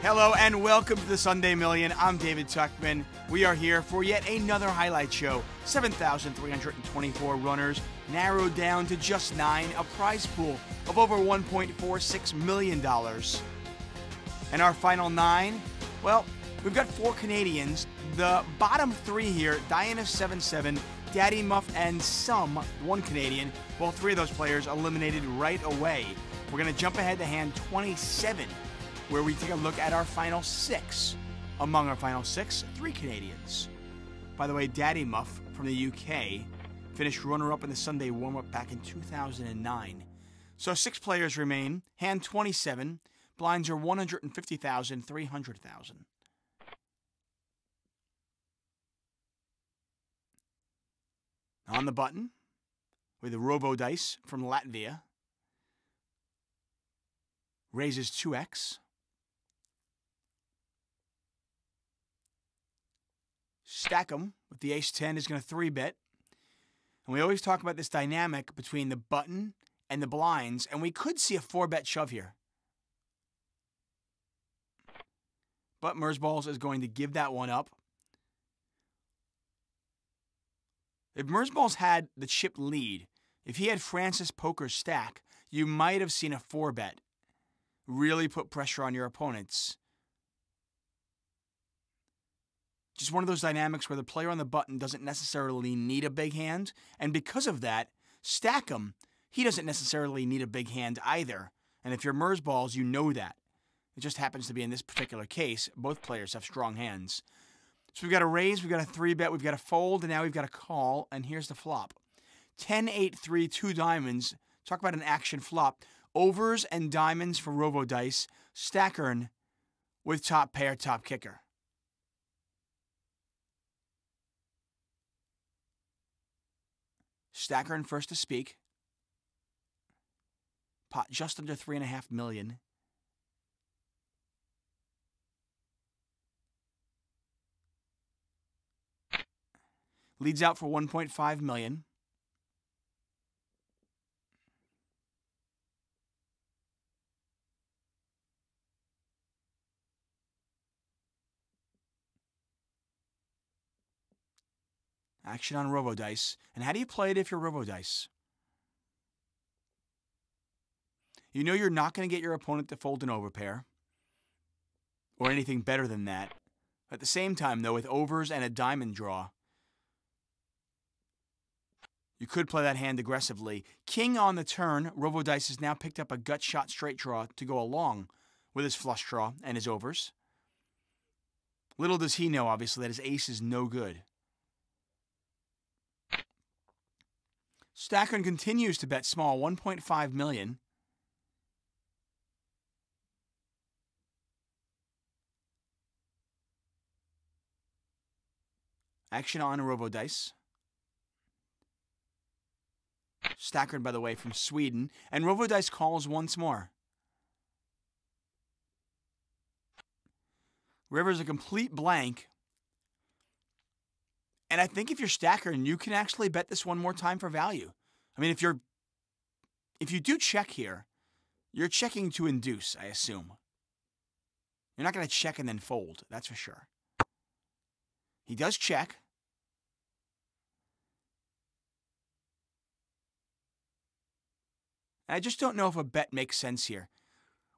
Hello and welcome to the Sunday Million. I'm David Tuckman. We are here for yet another highlight show. 7,324 runners, narrowed down to just 9, a prize pool of over $1.46 million. And our final 9, well, we've got 4 Canadians. The bottom 3 here, Daddddymufff, Daddddymufff, and Somme, 1 Canadian. Well, 3 of those players eliminated right away. We're going to jump ahead to hand 27, where we take a look at our final 6. Among our final 6, 3 Canadians. By the way, Daddddymufff from the UK finished runner-up in the Sunday warm-up back in 2009. So 6 players remain. Hand 27. Blinds are 150,000, 300,000. On the button, with the RovoDice from Latvia. Raises 2x. Stack them with the ace-10 is going to 3-bet. And we always talk about this dynamic between the button and the blinds, and we could see a 4-bet shove here. But Mersballs is going to give that one up. If Mersballs had the chip lead, if he had francispoker stack, you might have seen a 4-bet. Really put pressure on your opponents. Just one of those dynamics where the player on the button doesn't necessarily need a big hand, and because of that, stack him. He doesn't necessarily need a big hand either, and if you're Mersballs, you know that. It just happens to be in this particular case, both players have strong hands. So we've got a raise, we've got a 3-bet, we've got a fold, and now we've got a call, and here's the flop. 10-8-3, 2 diamonds. Talk about an action flop. Overs and diamonds for RovoDice. Stackarn with top pair, top kicker. Stackarn first to speak. Pot just under 3.5 million. Leads out for 1.5 million. Action on RovoDice. And how do you play it if you're RovoDice? You know you're not going to get your opponent to fold an overpair. Or anything better than that. At the same time, though, with overs and a diamond draw, you could play that hand aggressively. King on the turn. RovoDice has now picked up a gut shot straight draw to go along with his flush draw and his overs. Little does he know, obviously, that his ace is no good. Stackarn continues to bet small, 1.5 million. Action on RovoDice. Stackarn, by the way, from Sweden. And RovoDice calls once more. River's a complete blank. And I think if you're Stackarn, you can actually bet this one more time for value. I mean, if you do check here, you're checking to induce, I assume. You're not going to check and then fold, that's for sure. He does check. And I just don't know if a bet makes sense here.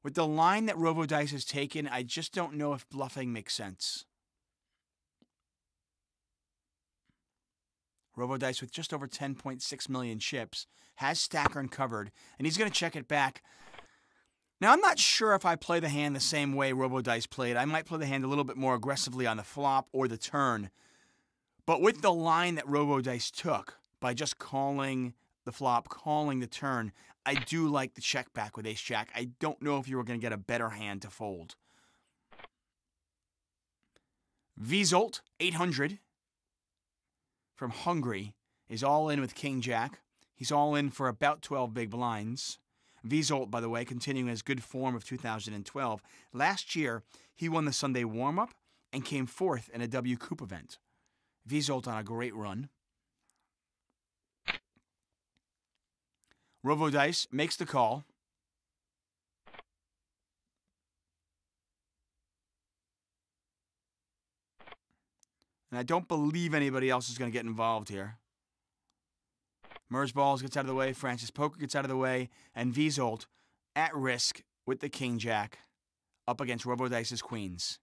With the line that RovoDice has taken, I just don't know if bluffing makes sense. RovoDice with just over 10.6 million chips has Stackarn covered, and he's going to check it back. Now, I'm not sure if I play the hand the same way RovoDice played. I might play the hand a little bit more aggressively on the flop or the turn. But with the line that RovoDice took, by just calling the flop, calling the turn, I do like the check back with ace-jack. I don't know if you were going to get a better hand to fold. Vizolt, 800. From Hungary, is all in with king-jack. He's all in for about 12 big blinds. Vizolt, by the way, continuing his good form of 2012. Last year, he won the Sunday warm-up and came 4th in a W Coupe event. Vizolt on a great run. RovoDice makes the call. And I don't believe anybody else is going to get involved here. Mersballs gets out of the way. Francis Poker gets out of the way. And Vzolt at risk with the King Jack up against RovoDice's Queens.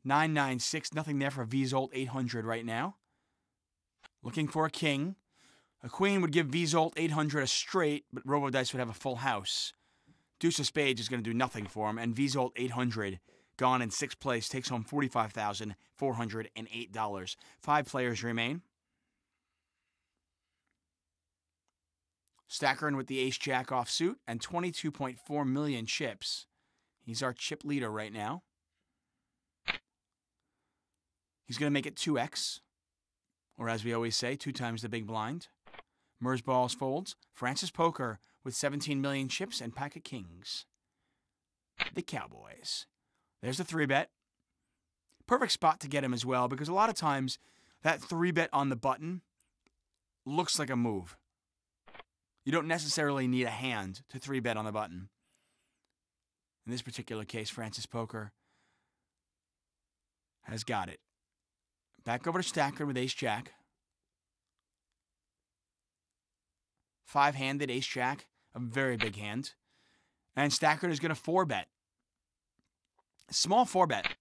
996, nothing there for Vzolt 800 right now. Looking for a king. A queen would give Vzolt 800 a straight, but RovoDice would have a full house. Deuce of Spades is going to do nothing for him, and Vzolt 800, gone in 6th place, takes home $45,408. 5 players remain. Stackarn with the ace-jack offsuit and 22.4 million chips. He's our chip leader right now. He's going to make it 2x, or as we always say, 2 times the big blind. Mersballs folds. Francis Poker with 17 million chips and pack of kings. The Cowboys. There's the 3-bet. Perfect spot to get him as well, because a lot of times that 3-bet on the button looks like a move. You don't necessarily need a hand to 3-bet on the button. In this particular case, Francis Poker has got it. Back over to Stackarn with ace-jack. 5-handed ace-jack, a very big hand. And Stackarn is going to 4-bet. Small 4-bet.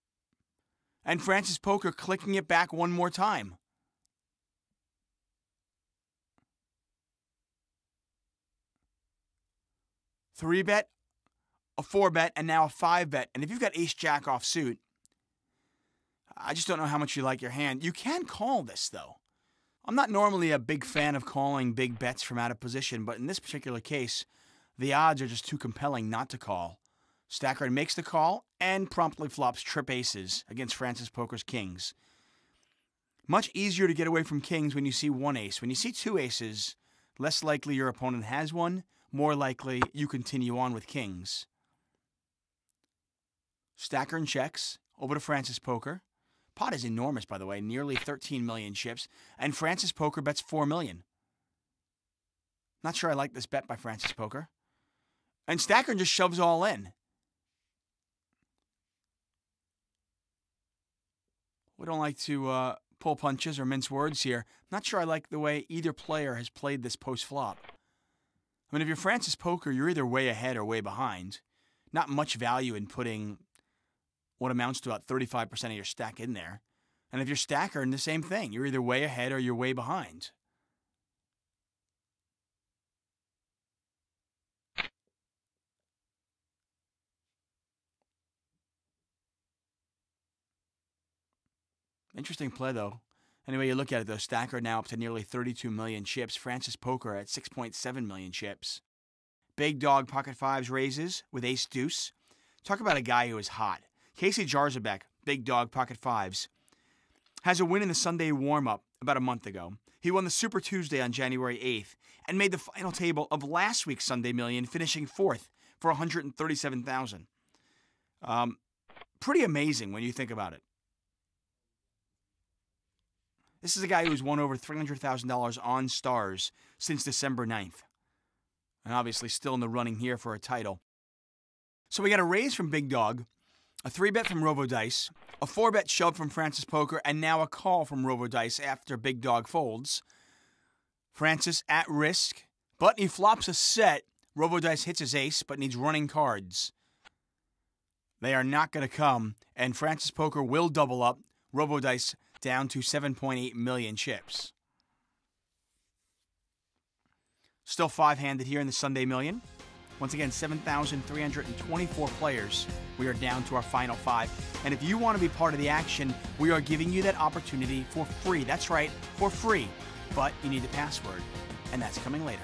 And Francis Poker clicking it back one more time. Three-bet, a 4-bet, and now a 5-bet. And if you've got ace-jack offsuit, I just don't know how much you like your hand. You can call this, though. I'm not normally a big fan of calling big bets from out of position, but in this particular case, the odds are just too compelling not to call. Stackarn makes the call and promptly flops trip aces against Francis Poker's kings. Much easier to get away from kings when you see 1 ace. When you see 2 aces, less likely your opponent has one, more likely you continue on with kings. Stackarn checks over to Francis Poker. Pot is enormous, by the way, nearly 13 million chips, and Francis Poker bets 4 million. Not sure I like this bet by Francis Poker. And Stackarn just shoves all in. We don't like to pull punches or mince words here. Not sure I like the way either player has played this post-flop. I mean, if you're Francis Poker, you're either way ahead or way behind. Not much value in putting what amounts to about 35% of your stack in there. And if you're Stackarn, the same thing. You're either way ahead or you're way behind. Interesting play, though. Anyway, you look at it, though. Stackarn now up to nearly 32 million chips. Francis Poker at 6.7 million chips. Big dog pocket fives raises with ace-deuce. Talk about a guy who is hot. Casey Jarzabek, big dog pocket fives, has a win in the Sunday warm-up about a month ago. He won the Super Tuesday on January 8th and made the final table of last week's Sunday Million, finishing 4th for $137,000. Pretty amazing when you think about it. This is a guy who's won over $300,000 on stars since December 9th. And obviously still in the running here for a title. So we got a raise from Big Dog, a 3-bet from RovoDice, a 4-bet shove from Francis Poker, and now a call from RovoDice after Big Dog folds. Francis at risk, but he flops a set. RovoDice hits his ace, but needs running cards. They are not going to come, and Francis Poker will double up. RovoDice down to 7.8 million chips. Still 5-handed here in the Sunday Million. Once again, 7,324 players. We are down to our final 5. And if you want to be part of the action, we are giving you that opportunity for free. That's right, for free. But you need the password, and that's coming later.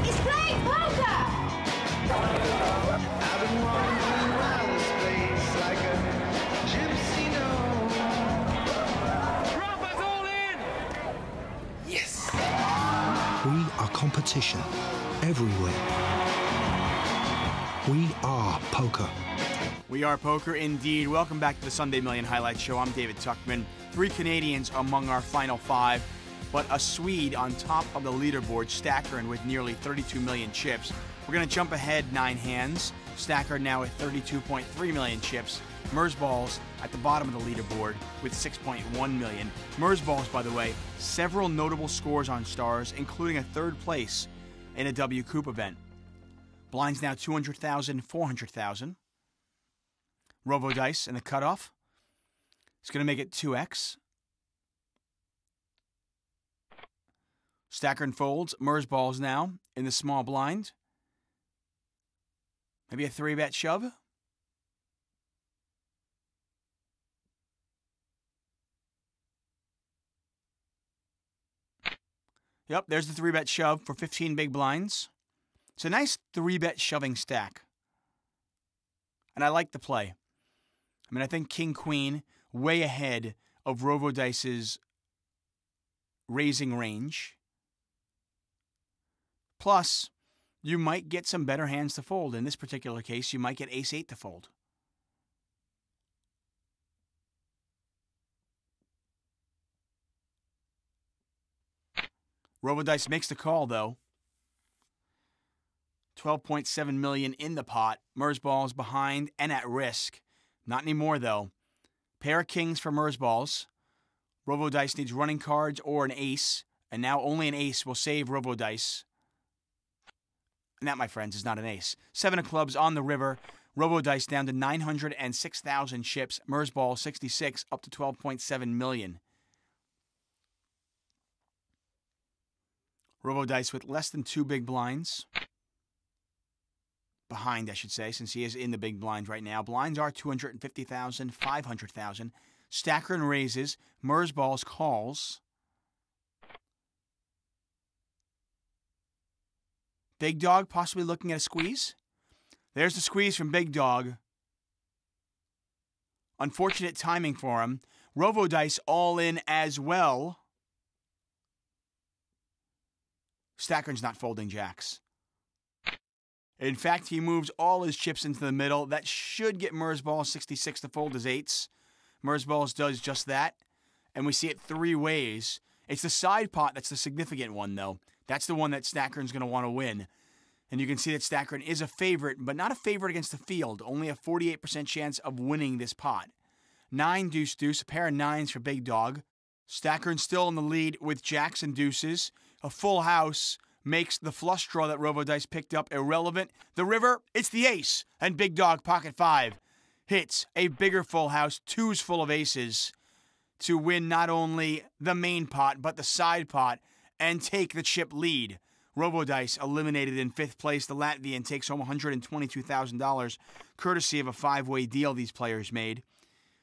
He's playing poker! I've been wandering around this place like a gypsy gnome. Drop us all in! Yes! We are competition everywhere. We are poker. We are poker indeed. Welcome back to the Sunday Million Highlight Show. I'm David Tuckman. 3 Canadians among our final 5. but a Swede on top of the leaderboard, stackarn with nearly 32 million chips. We're going to jump ahead 9 hands. Stackarn now with 32.3 million chips. Mersballs at the bottom of the leaderboard with 6.1 million. Mersballs, by the way, several notable scores on stars, including a 3rd place in a W Coupe event. Blinds now 200,000, 400,000. RovoDice in the cutoff. It's going to make it 2x. Stackarn folds. Mersballs now in the small blind. Maybe a 3-bet shove. Yep, there's the 3-bet shove for 15 big blinds. It's a nice 3-bet shoving stack. And I like the play. I mean, I think King-Queen way ahead of RovoDice's raising range. Plus, you might get some better hands to fold. In this particular case, you might get Ace-8 to fold. RovoDice makes the call, though. 12.7 million in the pot. Mersballs behind and at risk. Not anymore, though. Pair of kings for Mersballs. RovoDice needs running cards or an ace. And now only an ace will save RovoDice. And that, my friends, is not an ace. 7 of clubs on the river. RovoDice down to 906,000 chips. Mersball 66 up to 12.7 million. RovoDice with less than 2 big blinds. Behind, I should say, since he is in the big blind right now. Blinds are 250,000, 500,000. Stackarn raises. Mersballs calls. Big Dog possibly looking at a squeeze. There's the squeeze from Big Dog. Unfortunate timing for him. RovoDice all in as well. Stackarn's not folding jacks. In fact, he moves all his chips into the middle. That should get Mersballs 66 to fold his 8s. Mersballs does just that. And we see it 3 ways. It's the side pot that's the significant one, though. That's the one that Stackarn's going to want to win. And you can see that Stackarn is a favorite, but not a favorite against the field. Only a 48% chance of winning this pot. 9 deuce deuce, a pair of 9s for Big Dog. Stackarn still in the lead with jacks and deuces. A full house makes the flush draw that RovoDice picked up irrelevant. The river, it's the ace. And Big Dog, pocket 5, hits a bigger full house, 2s full of aces, to win not only the main pot, but the side pot, and take the chip lead. RovoDice eliminated in 5th place. The Latvian takes home $122,000, courtesy of a 5-way deal these players made.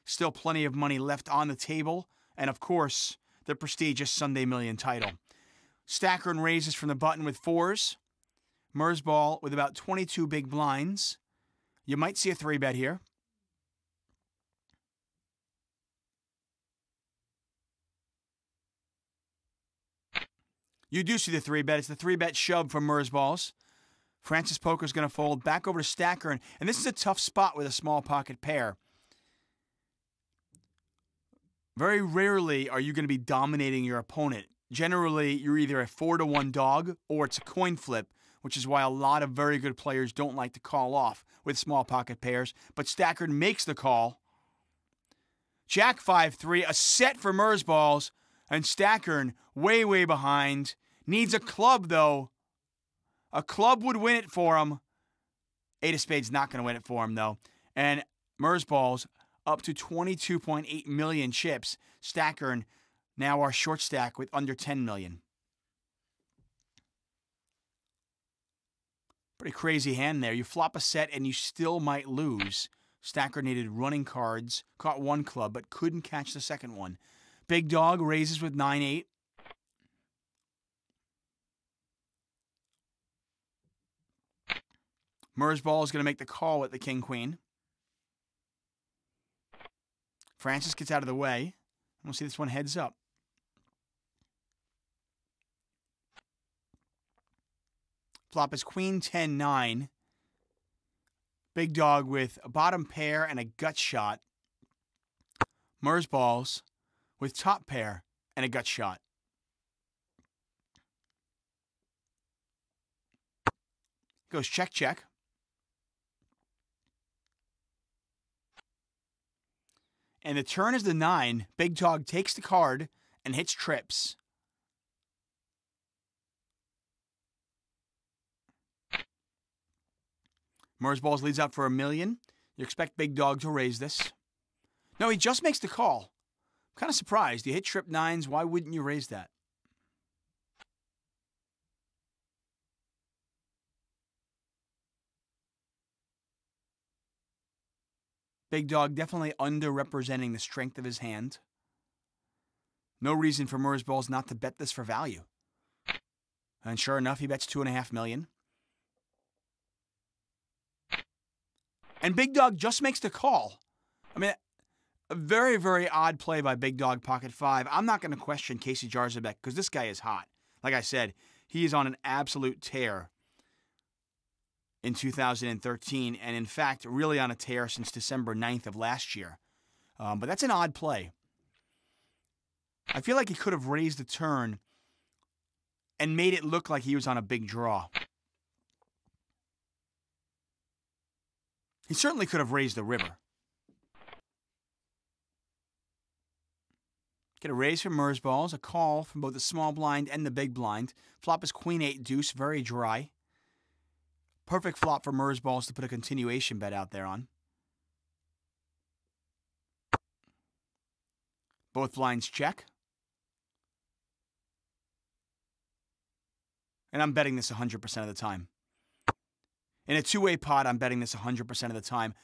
Still plenty of money left on the table, and of course, the prestigious Sunday Million title. Stackarn raises from the button with 4s. Mersball with about 22 big blinds. You might see a 3-bet here. You do see the 3-bet. It's the 3-bet shove from Mersballs. Francispoker's going to fold back over to Stackarn. And this is a tough spot with a small pocket pair. Very rarely are you going to be dominating your opponent. Generally, you're either a 4-to-1 dog or it's a coin flip, which is why a lot of very good players don't like to call off with small pocket pairs. But Stackarn makes the call. Jack 5-3, a set for Mersballs, and Stackarn way, way behind. Needs a club, though. A club would win it for him. 8 of spades not going to win it for him, though. And Mersballs up to 22.8 million chips. Stackarn now our short stack with under 10 million. Pretty crazy hand there. You flop a set and you still might lose. Stackarn needed running cards, caught 1 club, but couldn't catch the second one. Big Dog raises with 9-8. Mersball is going to make the call with the King-Queen. Francis gets out of the way. We'll see this one heads up. Flop is Queen 10-9. Big Dog with a bottom pair and a gut shot. Mersballs with top pair and a gut shot. Goes check, check. And the turn is the 9. Big dog takes the card and hits trips. Mersballs leads out for $1 million. You expect Big Dog to raise this. No, he just makes the call. I'm kind of surprised. You hit trip 9s. Why wouldn't you raise that? Big Dog definitely underrepresenting the strength of his hand. No reason for Mersballs not to bet this for value. And sure enough, he bets $2.5 million. And Big Dog just makes the call. I mean, a very, very odd play by Big Dog Pocket 5. I'm not going to question Casey Jarzabek because this guy is hot. Like I said, he is on an absolute tear in 2013. And in fact, really on a tear since December 9th of last year. But that's an odd play. I feel like he could have raised the turn and made it look like he was on a big draw. He certainly could have raised the river. Get a raise from Mersballs, a call from both the small blind and the big blind. Flop is Queen 8 deuce, very dry. Perfect flop for Mersballs to put a continuation bet out there on. Both blinds check. And I'm betting this 100% of the time. In a two-way pot, I'm betting this 100% of the time.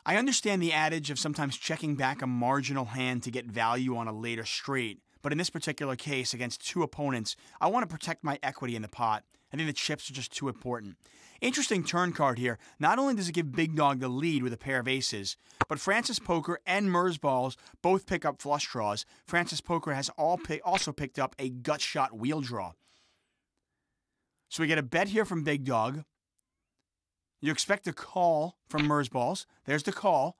I understand the adage of sometimes checking back a marginal hand to get value on a later straight, but in this particular case, against two opponents, I want to protect my equity in the pot. I think the chips are just too important. Interesting turn card here. Not only does it give Big Dog the lead with a pair of aces, but Francis Poker and Mersballs both pick up flush draws. Francis Poker has also picked up a gut shot wheel draw. So we get a bet here from Big Dog. You expect a call from Mersballs. There's the call.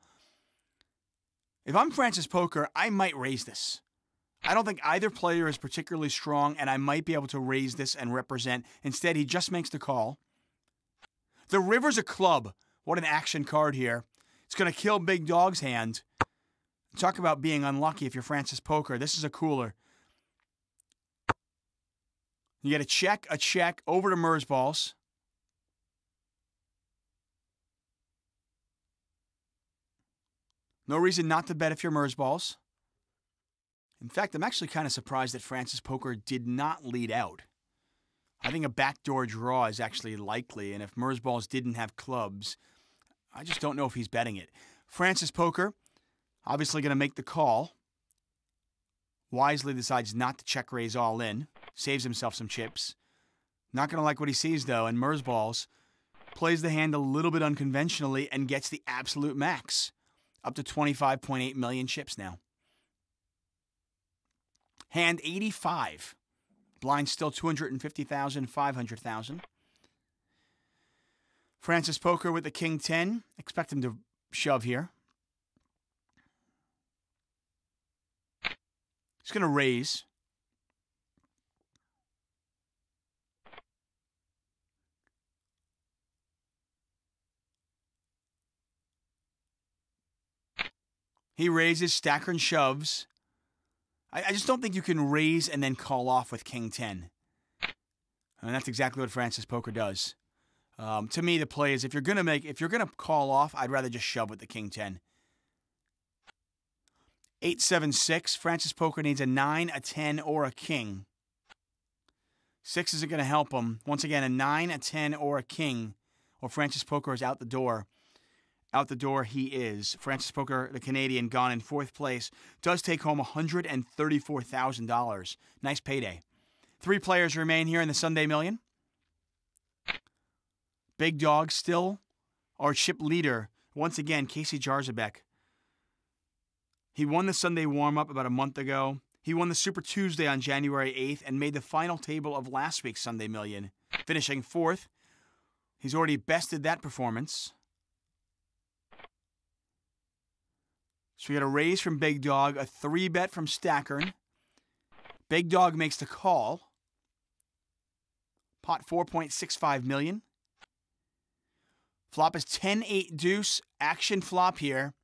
If I'm Francis Poker, I might raise this. I don't think either player is particularly strong, and I might be able to raise this and represent. Instead, he just makes the call. The river's a club. What an action card here. It's going to kill Big Dog's hand. Talk about being unlucky if you're Francis Poker. This is a cooler. You get a check, over to Mersballs. No reason not to bet if you're Mersballs. In fact, I'm actually kind of surprised that Francis Poker did not lead out. I think a backdoor draw is actually likely, and if Mersballs didn't have clubs, I just don't know if he's betting it. Francis Poker, obviously going to make the call. Wisely decides not to check raise all in. Saves himself some chips. Not going to like what he sees, though, and Mersballs plays the hand a little bit unconventionally and gets the absolute max. Up to 25.8 million chips now. Hand 85. Blind still 250,000, 500,000. Francis Poker with the King 10. Expect him to shove here. He's going to raise. He raises, stackarn shoves. I just don't think you can raise and then call off with King 10. And that's exactly what Francis Poker does. To me, the play is if you're gonna call off, I'd rather just shove with the King 10. 8-7-6. Francis Poker needs a 9, a 10, or a king. 6 isn't going to help him. Once again, a 9, a 10, or a king, or Francis Poker is out the door. Out the door he is. Francis Poker, the Canadian, gone in 4th place, does take home $134,000. Nice payday. 3 players remain here in the Sunday Million. Big Dog still our chip leader. Once again, Casey Jarzabek. He won the Sunday warm-up about a month ago. He won the Super Tuesday on January 8th and made the final table of last week's Sunday Million, finishing 4th. He's already bested that performance. So we got a raise from Big Dog, a 3-bet from stackarn. Big Dog makes the call. Pot 4.65 million. Flop is 10-8 deuce. Action flop here.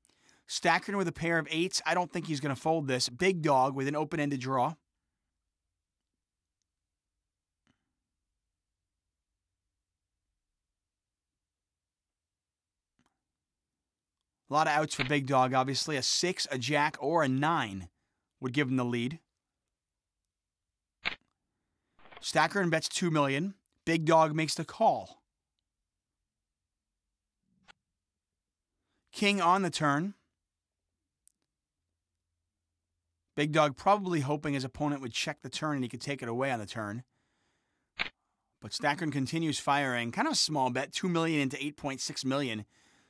Stackarn with a pair of eights. I don't think he's going to fold this. Big dog with an open-ended draw. A lot of outs for big dog, obviously. A 6, a jack, or a 9 would give him the lead. Stackarn bets 2 million. Big dog makes the call. King on the turn. Big dog probably hoping his opponent would check the turn and he could take it away on the turn. But Stackarn continues firing. Kind of a small bet, 2 million into 8.6 million.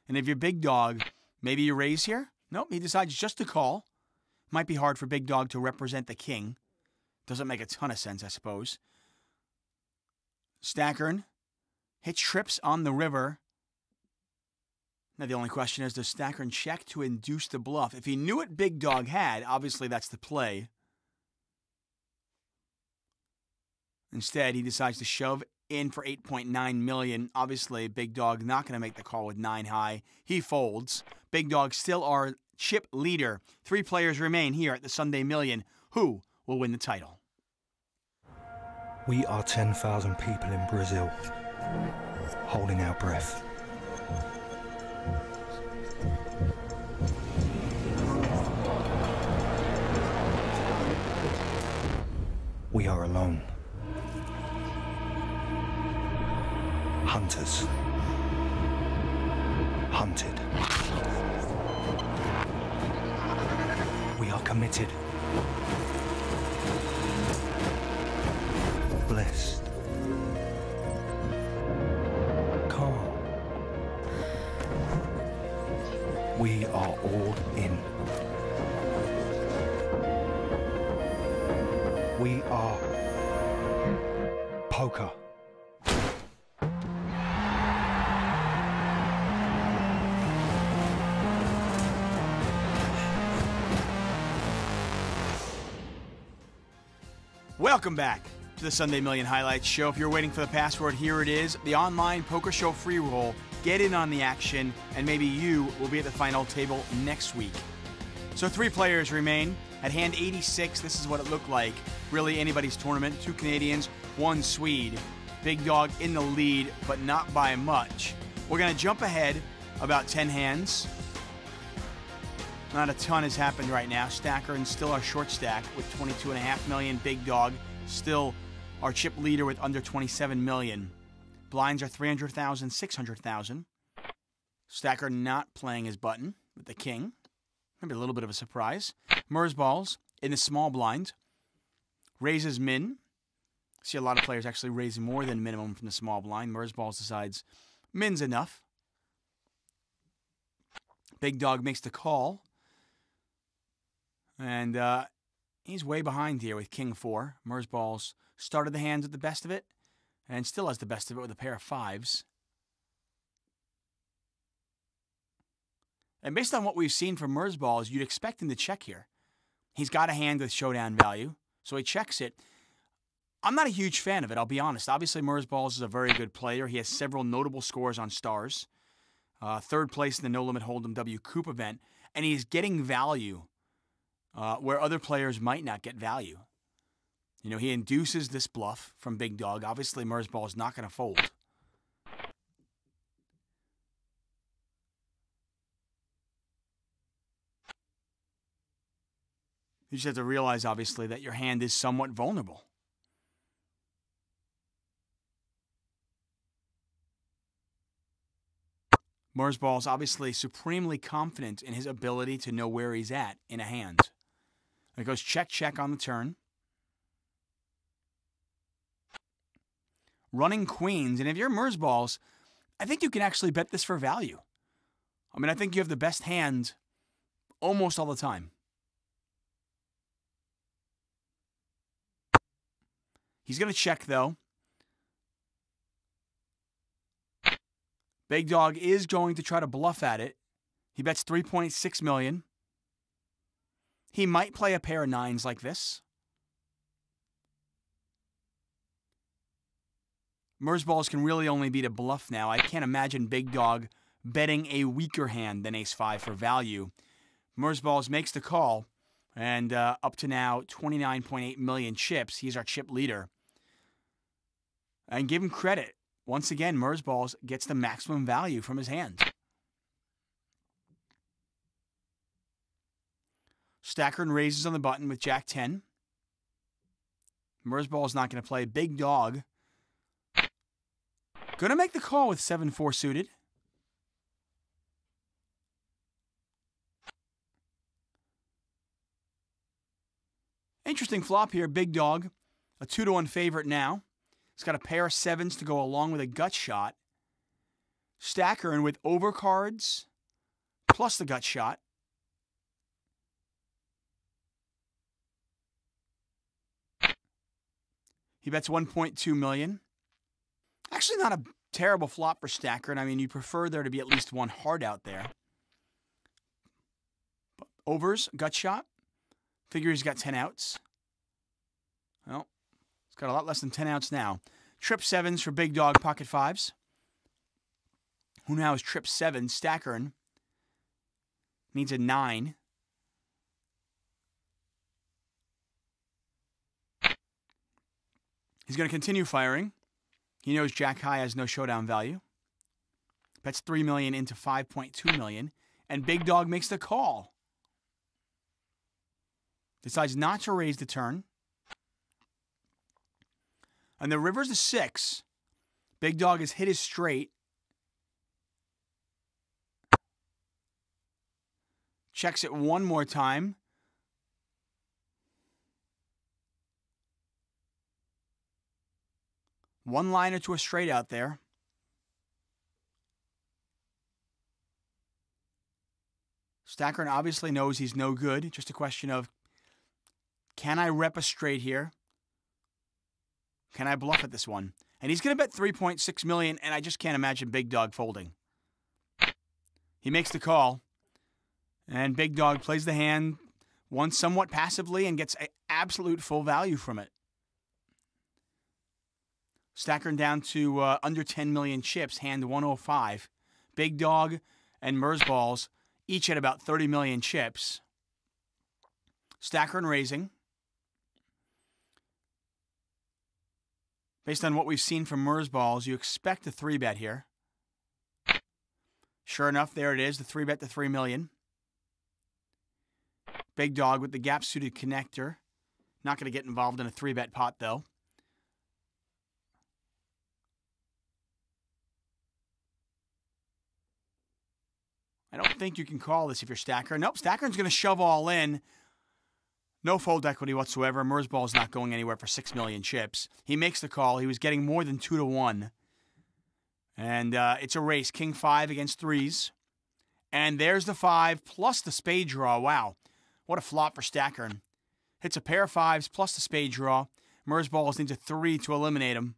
And if you're big dog, maybe you raise here? Nope, he decides just to call. Might be hard for big dog to represent the king. Doesn't make a ton of sense, I suppose. Stackarn hits trips on the river. Now the only question is, does Stackarn check to induce the bluff? If he knew what big dog had, obviously that's the play. Instead, he decides to shove in for 8.9 million. Obviously, big dog not going to make the call with 9 high. He folds. Big dog still our chip leader. 3 players remain here at the Sunday Million. Who will win the title? We are 10,000 people in Brazil, holding our breath. We are alone. Hunters. Hunted. We are committed. Blessed. Calm. We are all in. We are poker. Welcome back to the Sunday Million Highlights Show. If you're waiting for the password, here it is. The online poker show free roll. Get in on the action, and maybe you will be at the final table next week. So 3 players remain. At hand 86, this is what it looked like. Really anybody's tournament. 2 Canadians, 1 Swede. Big dog in the lead, but not by much. We're going to jump ahead about 10 hands. Not a ton has happened right now. Stackarn still our short stack with 22.5 million. Big dog still our chip leader with under 27 million. Blinds are 300,000, 600,000. Stackarn not playing his button with the king. Maybe a little bit of a surprise. Mersballs in the small blind. Raises min. See a lot of players actually raising more than minimum from the small blind. Mersballs decides min's enough. Big dog makes the call. And he's way behind here with king 4. Mersballs started the hands with the best of it and still has the best of it with a pair of 5s. And based on what we've seen from Mersballs, you'd expect him to check here. He's got a hand with showdown value, so he checks it. I'm not a huge fan of it, I'll be honest. Obviously, Mersballs is a very good player. He has several notable scores on stars. 3rd place in the No Limit Hold'em W Coupe event. And he's getting value where other players might not get value. You know, he induces this bluff from Big Dog. Obviously, Mersball is not going to fold. You just have to realize, obviously, that your hand is somewhat vulnerable. Mersball is obviously supremely confident in his ability to know where he's at in a hand. It goes check, check on the turn. Running queens, and if you're Mersballs, I think you can actually bet this for value. I mean, I think you have the best hand almost all the time. He's going to check, though. Big Dog is going to try to bluff at it. He bets 3.6 million. He might play a pair of 9s like this. Mersballs can really only beat a bluff now. I can't imagine Big Dog betting a weaker hand than Ace-5 for value. Mersballs makes the call, and up to now, 29.8 million chips. He's our chip leader. And give him credit. Once again, Mersballs gets the maximum value from his hand. Stackarn raises on the button with Jack-10. Mersball's not going to play. Big Dog going to make the call with 7-4 suited. Interesting flop here. Big Dog, a 2-1 favorite now. He's got a pair of 7s to go along with a gut shot. Stackarn with overcards plus the gut shot. He bets 1.2 million. Actually not a terrible flop for Stackarn. I mean, you prefer there to be at least one heart out there. Overs, gut shot. Figure he's got 10 outs. Well, he's got a lot less than 10 outs now. Trip 7s for Big Dog, pocket 5s. Who now is trip 7? Stackarn needs a 9. He's going to continue firing. He knows Jack High has no showdown value. Bets 3 million into 5.2 million. And Big Dog makes the call. Decides not to raise the turn. And the river's a 6. Big Dog has hit his straight. Checks it one more time. One liner to a straight out there. Stackarn obviously knows he's no good. Just a question of, can I rep a straight here? Can I bluff at this one? And he's going to bet 3.6 million, and I just can't imagine Big Dog folding. He makes the call, and Big Dog plays the hand once somewhat passively and gets an absolute full value from it. Stackarn down to under 10 million chips, hand 105. Big Dog and Mersballs each at about 30 million chips. Stackarn raising. Based on what we've seen from Mersballs, you expect a 3-bet here. Sure enough, there it is, the 3-bet to 3 million. Big Dog with the gap-suited connector. Not going to get involved in a 3-bet pot, though. I don't think you can call this if you're Stackarn. Nope, Stackarn's going to shove all in. No fold equity whatsoever. Mersball's not going anywhere for 6 million chips. He makes the call. He was getting more than 2-1. And it's a race. King 5 against 3s. And there's the 5 plus the spade draw. Wow. What a flop for Stackarn. Hits a pair of 5s plus the spade draw. Mersballs needs a 3 to eliminate him.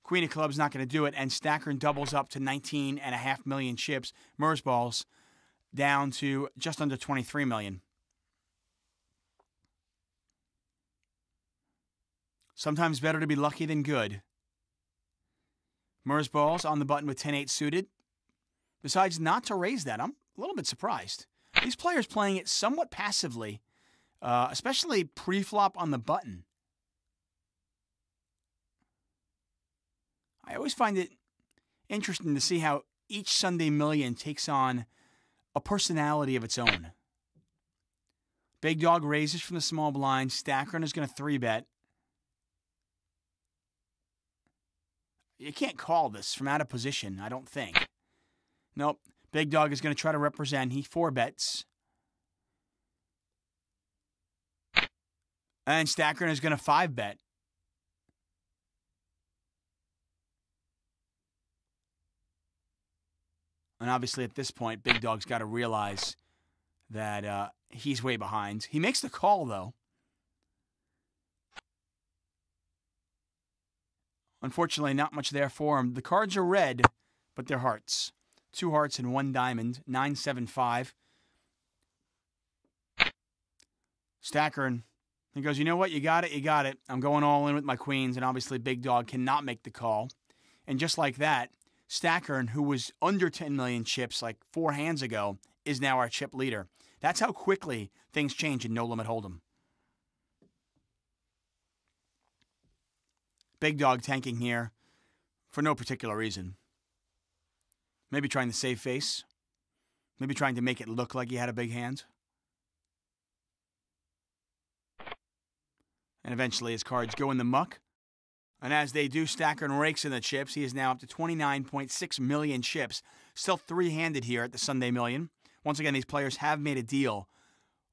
Queen of Clubs not going to do it. And Stackarn doubles up to 19.5 million chips. Mersballs down to just under 23 million. Sometimes better to be lucky than good. Mersballs on the button with 10-8 suited. Decides not to raise that. I'm a little bit surprised. These players playing it somewhat passively, especially pre-flop on the button. I always find it interesting to see how each Sunday Million takes on a personality of its own. Big Dog raises from the small blind. Stackarn is going to 3-bet. You can't call this from out of position, I don't think. Nope. Big Dog is going to try to represent. He 4-bets. And Stackarn is going to 5-bet. And obviously at this point, Big Dog's got to realize that he's way behind. He makes the call, though. Unfortunately, not much there for him. The cards are red, but they're hearts. 2 hearts and 1 diamond. 9-7-5. Stackarn He goes, you know what? You got it. You got it. I'm going all in with my queens, and obviously Big Dog cannot make the call. And just like that, stackarn, who was under 10 million chips like 4 hands ago, is now our chip leader. That's how quickly things change in No Limit Hold'em. Big Dog tanking here for no particular reason. Maybe trying to save face. Maybe trying to make it look like he had a big hand. And eventually his cards go in the muck. And as they do, stackarn rakes in the chips. He is now up to 29.6 million chips. Still 3-handed here at the Sunday Million. Once again, these players have made a deal,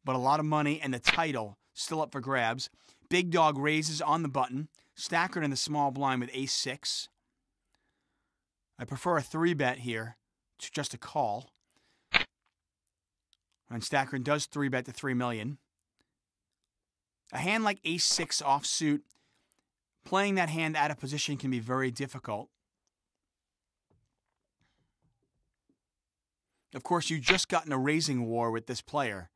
but a lot of money and the title still up for grabs. Big Dog raises on the button. Stackarn in the small blind with ace-6. I prefer a 3-bet here to just a call. And stackarn does 3-bet to 3 million. A hand like ace-6 offsuit, playing that hand out of position can be very difficult. Of course, you just got in a raising war with this player.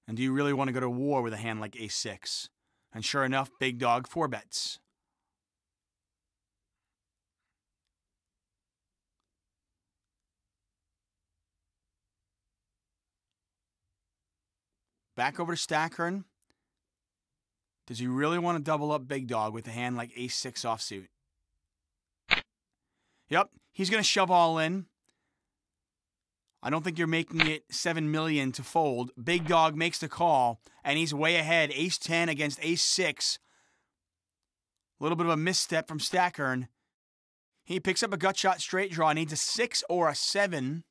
And do you really want to go to war with a hand like ace-6? And sure enough, Big Dog 4-bets. Back over to stackarn. Does he really want to double up Big Dog with a hand like ace-6 offsuit? Yep, he's going to shove all in. I don't think you're making it 7 million to fold. Big Dog makes the call, and he's way ahead. Ace-10 against ace-6. A little bit of a misstep from stackarn. He picks up a gut shot straight draw. Needs a 6 or a 7.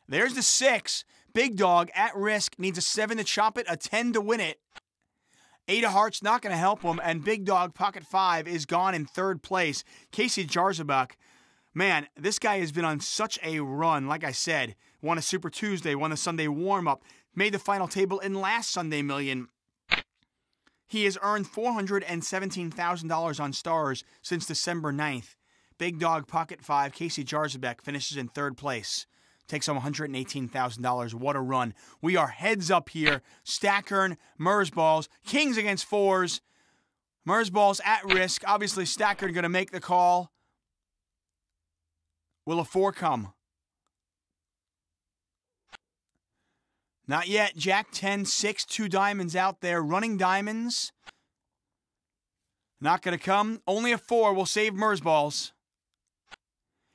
There's the 6. Big Dog at risk. Needs a 7 to chop it, a 10 to win it. 8 of hearts not going to help him, and Big Dog pocket 5 is gone in 3rd place. Casey Jarzabek. Man, this guy has been on such a run. Like I said, won a Super Tuesday, won the Sunday warm-up, made the final table in last Sunday Million. He has earned $417,000 on stars since December 9th. Big Dog pocket 5, Casey Jarzabek finishes in 3rd place. Takes home $118,000. What a run. We are heads up here. Stackarn, Mersballs, kings against 4s. Mersballs at risk. Obviously, stackarn going to make the call. Will a 4 come? Not yet. Jack 10, 6, 2 diamonds out there. Running diamonds. Not going to come. Only a 4 will save Mersballs.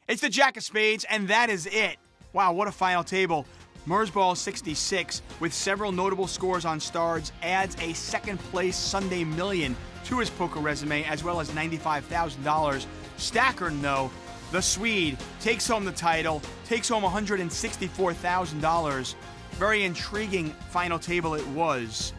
It's the Jack of Spades, and that is it. Wow, what a final table. Mersballs 66, with several notable scores on stars, adds a 2nd place Sunday Million to his poker resume, as well as $95,000. Stackarn, though, the Swede, takes home the title, takes home $164,000. Very intriguing final table it was.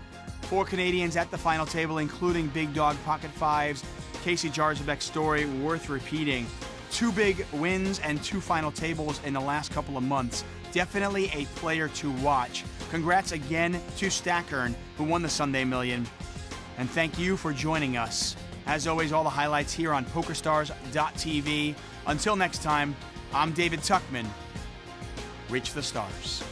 4 Canadians at the final table, including Big Dog pocket 5s. Casey Jarzabek's story worth repeating. 2 big wins and 2 final tables in the last couple of months. Definitely a player to watch. Congrats again to stackarn, who won the Sunday Million. And thank you for joining us. As always, all the highlights here on Pokerstars.tv. Until next time, I'm David Tuckman. Reach the stars.